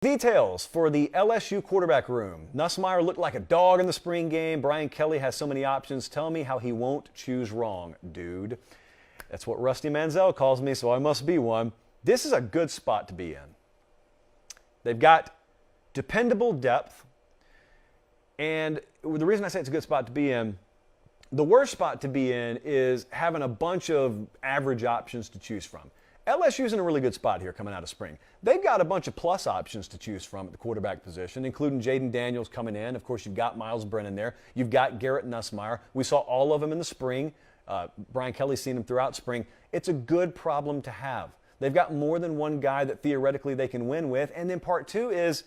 Details for the LSU quarterback room. Nussmeier looked like a dog in the spring game. Brian Kelly has so many options. Tell me how he won't choose wrong, dude. That's what Rusty Manziel calls me, so I must be one. This is a good spot to be in. They've got dependable depth. And the reason I say it's a good spot to be in, the worst spot to be in is having a bunch of average options to choose from. LSU's in a really good spot here coming out of spring. They've got a bunch of plus options to choose from at the quarterback position, including Jaden Daniels coming in. Of course, you've got Miles Brennan there. You've got Garrett Nussmeier. We saw all of them in the spring. Brian Kelly's seen them throughout spring. It's a good problem to have. They've got more than one guy that theoretically they can win with. And then part two is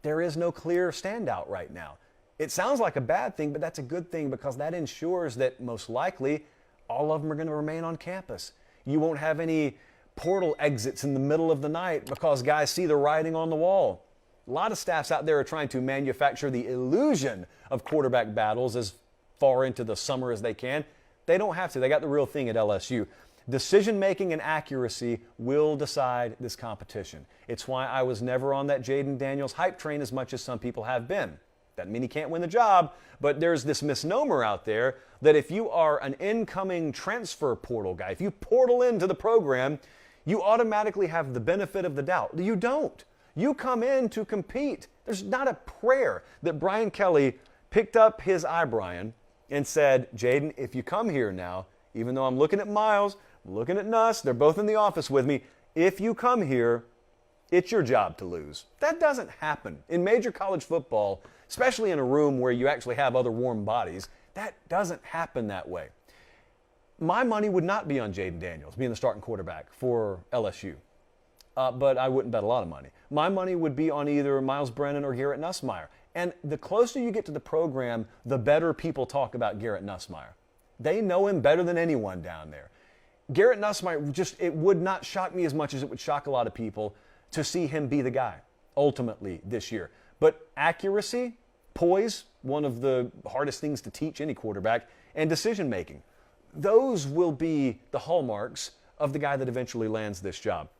there is no clear standout right now. It sounds like a bad thing, but that's a good thing because that ensures that most likely all of them are going to remain on campus. You won't have any portal exits in the middle of the night because guys see the writing on the wall. A lot of staffs out there are trying to manufacture the illusion of quarterback battles as far into the summer as they can. They don't have to. They got the real thing at LSU. Decision-making and accuracy will decide this competition. It's why I was never on that Jaden Daniels hype train as much as some people have been. Doesn't mean he can't win the job, but there's this misnomer out there that if you are an incoming transfer portal guy, if you portal into the program, you automatically have the benefit of the doubt. You don't. You come in to compete. There's not a prayer that Brian Kelly picked up his eyebrow and said, Jaden, if you come here now, even though I'm looking at Miles, I'm looking at Nuss, they're both in the office with me, if you come here, it's your job to lose. That doesn't happen. In major college football, especially in a room where you actually have other warm bodies, that doesn't happen that way. My money would not be on Jaden Daniels being the starting quarterback for LSU, but I wouldn't bet a lot of money. My money would be on either Miles Brennan or Garrett Nussmeier. And the closer you get to the program, the better people talk about Garrett Nussmeier. They know him better than anyone down there. Garrett Nussmeier, it would not shock me as much as it would shock a lot of people to see him be the guy ultimately this year. But accuracy, poise, one of the hardest things to teach any quarterback, and decision making. Those will be the hallmarks of the guy that eventually lands this job.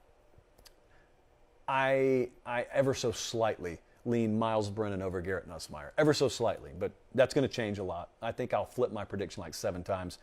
I ever so slightly lean Miles Brennan over Garrett Nussmeier, ever so slightly, but that's going to change a lot. I think I'll flip my prediction like 7 times